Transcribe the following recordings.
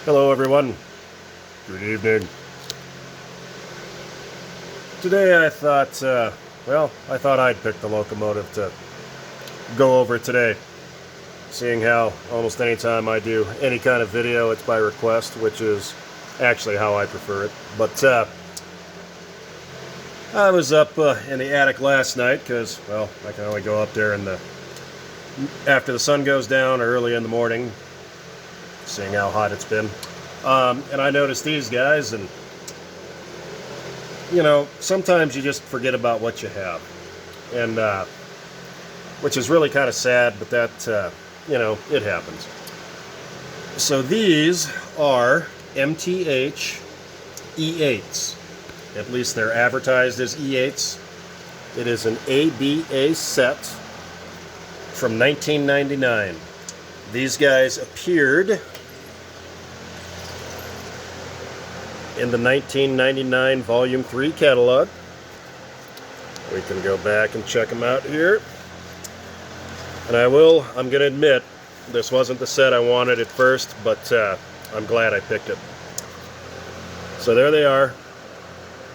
Hello everyone, good evening. Today I thought, I thought I'd pick the locomotive to go over today, seeing how almost any time I do any kind of video it's by request, which is actually how I prefer it. But I was up in the attic last night because, well, I can only go up there after the sun goes down or early in the morning, seeing how hot it's been. And I noticed these guys, and sometimes you just forget about what you have, and which is really kind of sad, but that it happens. So these are MTH E8s. At least they're advertised as E8s. It is an ABA set from 1999. These guys appeared in the 1999 Volume 3 catalog. We can go back and check them out here. And I'm going to admit, this wasn't the set I wanted at first, but I'm glad I picked it. So there they are,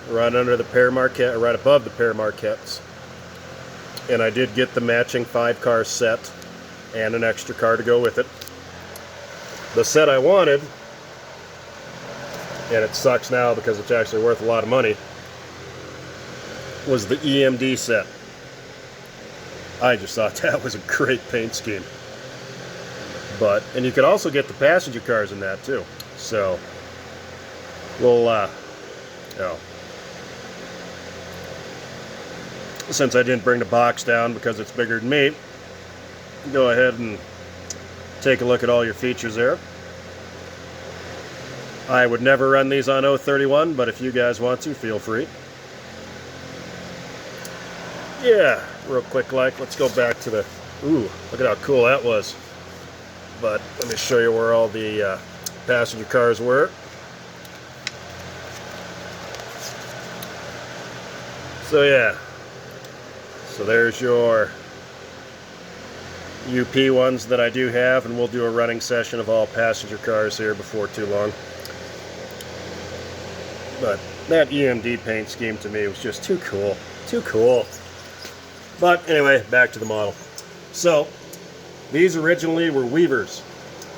right under the pair marquette, right above the pair marquettes. And I did get the matching 5-car set and an extra car to go with it. The set I wanted, and it sucks now because it's actually worth a lot of money, was the EMD set. I just thought that was a great paint scheme. And you could also get the passenger cars in that too. So, since I didn't bring the box down because it's bigger than me, go ahead and take a look at all your features there. I would never run these on 031, but if you guys want to, feel free. Yeah, real quick let's go back to ooh, look at how cool that was. But let me show you where all the passenger cars were. So yeah, so there's your UP ones that I do have, and we'll do a running session of all passenger cars here before too long. But that EMD paint scheme to me was just too cool. Too cool. But anyway, back to the model. So, these originally were weavers.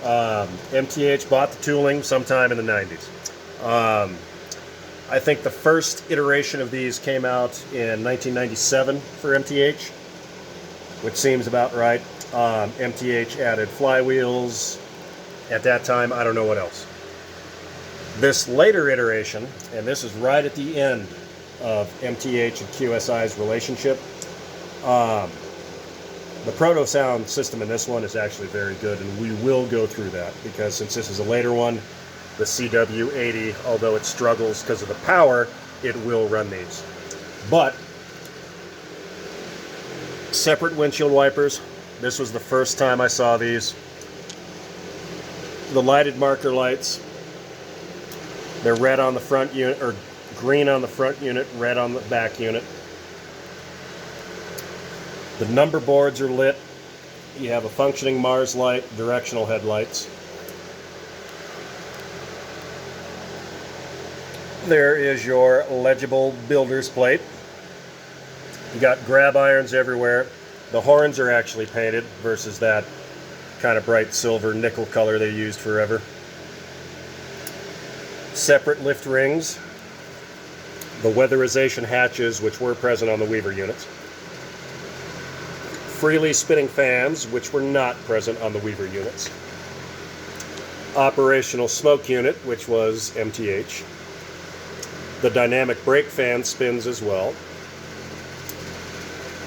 MTH bought the tooling sometime in the 90s. I think the first iteration of these came out in 1997 for MTH, which seems about right. MTH added flywheels. At that time, I don't know what else. This later iteration, and this is right at the end of MTH and QSI's relationship, the proto sound system in this one is actually very good, and we will go through that because since this is a later one, the CW80, although it struggles because of the power, it will run these. But separate windshield wipers. This was the first time I saw these. The lighted marker lights. They're red on the front unit, or green on the front unit, red on the back unit. The number boards are lit. You have a functioning Mars light, directional headlights. There is your legible builder's plate. You got grab irons everywhere. The horns are actually painted versus that kind of bright silver nickel color they used forever. Separate lift rings, the weatherization hatches, which were present on the Weaver units, freely spinning fans, which were not present on the Weaver units, operational smoke unit, which was MTH, the dynamic brake fan spins as well.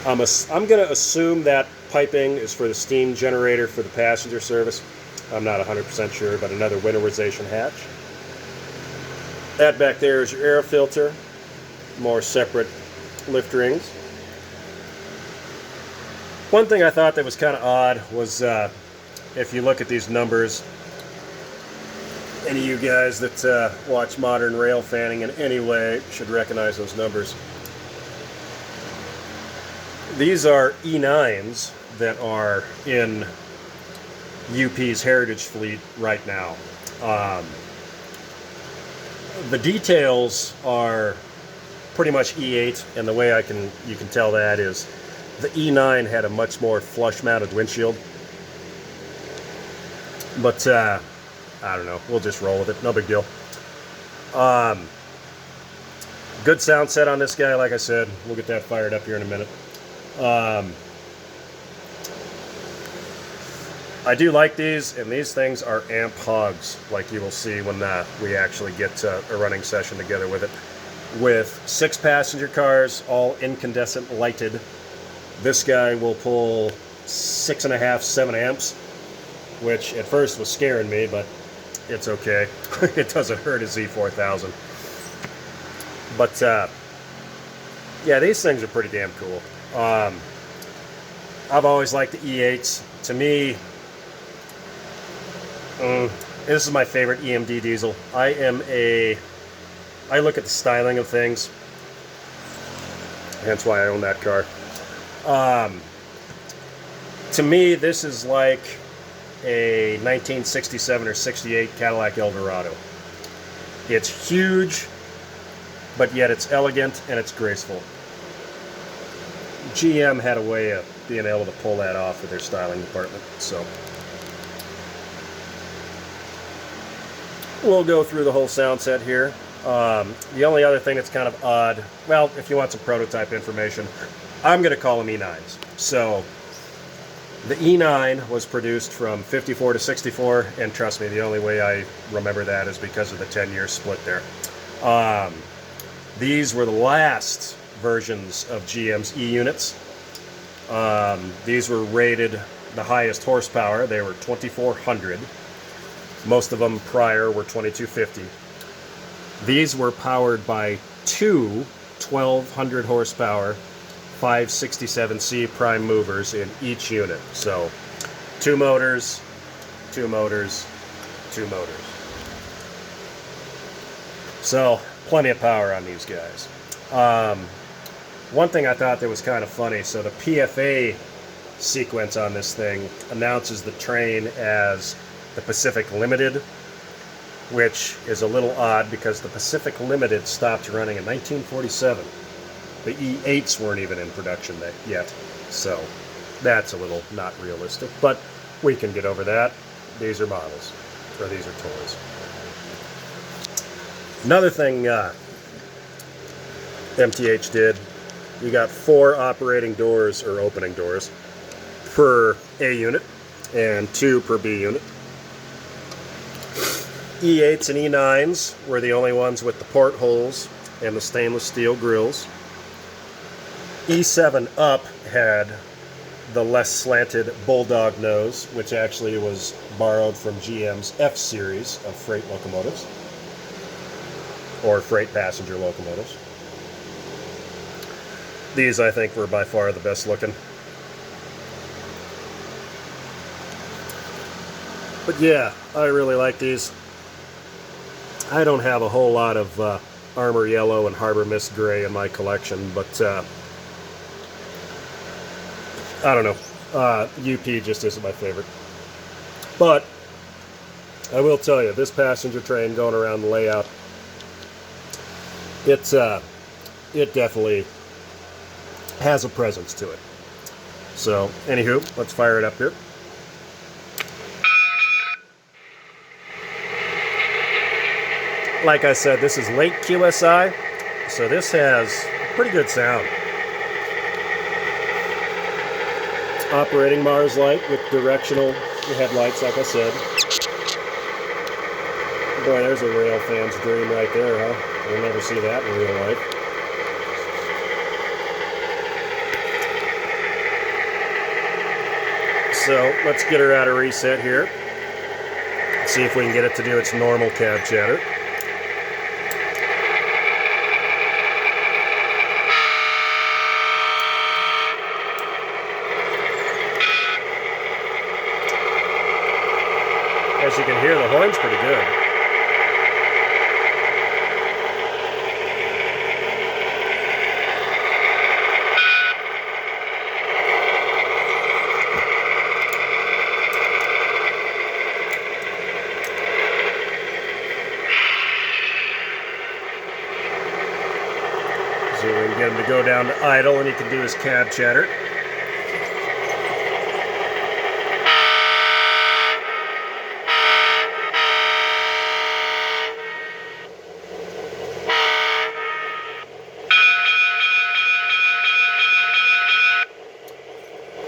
I'm going to assume that piping is for the steam generator for the passenger service. I'm not 100% sure, but another winterization hatch. That back there is your air filter, more separate lift rings. One thing I thought that was kind of odd was if you look at these numbers, any of you guys that watch modern rail fanning in any way should recognize those numbers. These are E9s that are in UP's heritage fleet right now. The details are pretty much E8, and the way you can tell that is the E9 had a much more flush-mounted windshield. But I don't know. We'll just roll with it. No big deal. Good sound set on this guy, like I said. We'll get that fired up here in a minute. I do like these, and these things are amp hogs, like you will see when we actually get a running session together with it. With 6 passenger cars, all incandescent lighted, this guy will pull 6.5, 7 amps, which at first was scaring me, but it's okay. It doesn't hurt a Z4000. But yeah, these things are pretty damn cool. I've always liked the E8s. To me, this is my favorite EMD diesel. I look at the styling of things, hence why I own that car. To me, this is like a 1967 or 68 Cadillac Eldorado. It's huge, but yet it's elegant and it's graceful. GM had a way of being able to pull that off with their styling department, so. We'll go through the whole sound set here. The only other thing that's kind of odd, well, if you want some prototype information, I'm going to call them E9s. So, the E9 was produced from 54 to 64, and trust me, the only way I remember that is because of the 10-year split there. These were the last versions of GM's E-units. These were rated the highest horsepower. They were 2,400. Most of them prior were 2,250. These were powered by 2 1,200 horsepower 567C prime movers in each unit. So 2 motors, 2 motors, 2 motors. So plenty of power on these guys. One thing I thought that was kind of funny, so the PFA sequence on this thing announces the train as the Pacific Limited, which is a little odd because the Pacific Limited stopped running in 1947. The E8s weren't even in production yet, so that's a little not realistic, but we can get over that. These are models, or these are toys. Another thing MTH did, you got 4 operating doors, or opening doors, per A unit, and 2 per B unit. E8s and E9s were the only ones with the portholes and the stainless steel grills. E7 up had the less slanted bulldog nose, which actually was borrowed from GM's F series of freight locomotives, or freight passenger locomotives. These, I think, were by far the best looking. But yeah, I really like these. I don't have a whole lot of Armor Yellow and Harbor Mist Gray in my collection, but I don't know. UP just isn't my favorite. But I will tell you, this passenger train going around the layout, it definitely has a presence to it. So, anywho, let's fire it up here. Like I said, this is late QSI, so this has pretty good sound. Operating Mars light with directional headlights, like I said. Boy, there's a rail fan's dream right there, huh? We'll never see that in real life. So, let's get her out of reset here. See if we can get it to do its normal cab chatter. As you can hear, the horn's pretty good. we can get him to go down to idle and he can do his cab chatter.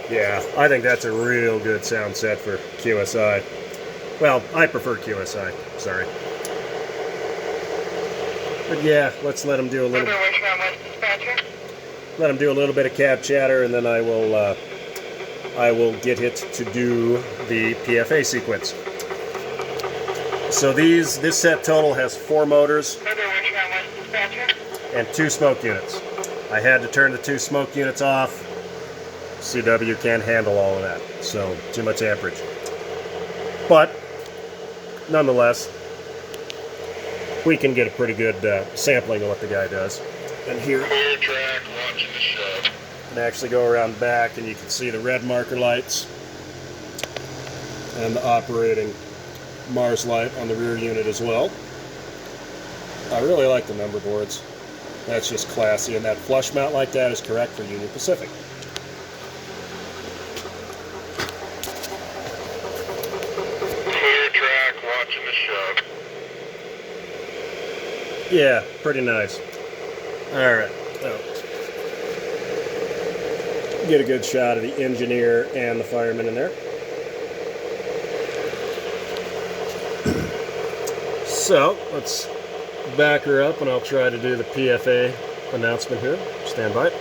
Yeah, I think that's a real good sound set for QSI. Well, I prefer QSI, sorry. But yeah, let's let him do a little. Let him do a little bit of cab chatter, and then I will get it to do the PFA sequence. So this set total has 4 motors and 2 smoke units. I had to turn the 2 smoke units off. CW can't handle all of that, so too much amperage. But nonetheless, we can get a pretty good sampling of what the guy does. And here, I can actually go around back and you can see the red marker lights and the operating Mars light on the rear unit as well. I really like the number boards. That's just classy, and that flush mount like that is correct for Union Pacific. Yeah, pretty nice. Alright, so get a good shot of the engineer and the fireman in there. So, let's back her up and I'll try to do the PFA announcement here. Stand by.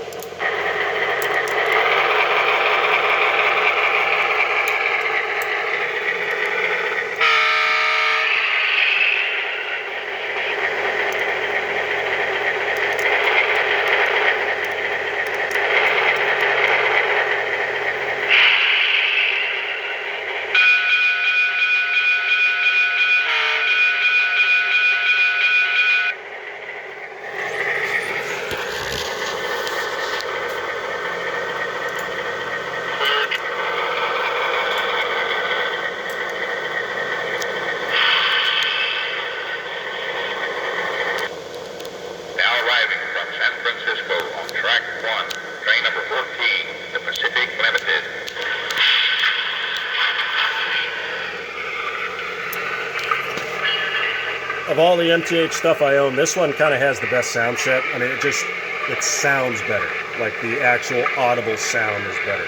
Of all the MTH stuff I own, this one kind of has the best sound set. I mean, it sounds better. Like the actual audible sound is better.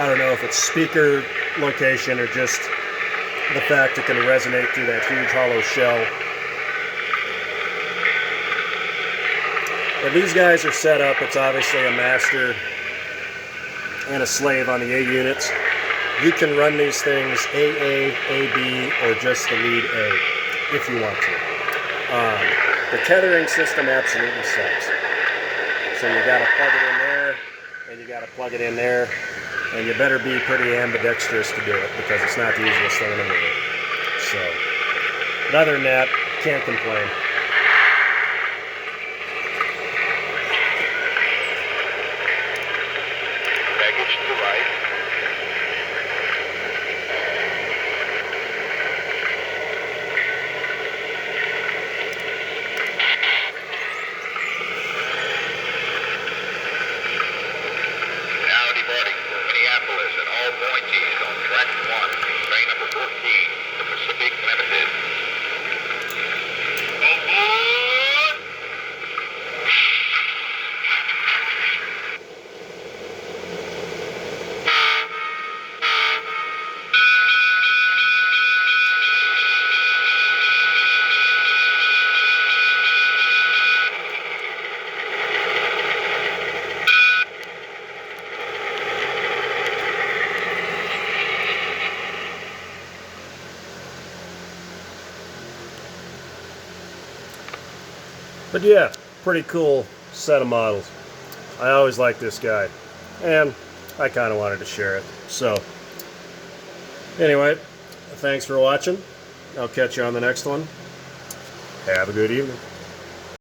I don't know if it's speaker location or just the fact it can resonate through that huge hollow shell. And these guys are set up, it's obviously a master and a slave on the A units. You can run these things AA, AB, or just the lead A if you want to. The tethering system absolutely sucks. So you got to plug it in there, and you got to plug it in there, and you better be pretty ambidextrous to do it because it's not the easiest thing in the world. So, but other than that, can't complain. Baggage to the right. But yeah, pretty cool set of models. I always like this guy, and I kind of wanted to share it. So, anyway, thanks for watching. I'll catch you on the next one. Have a good evening.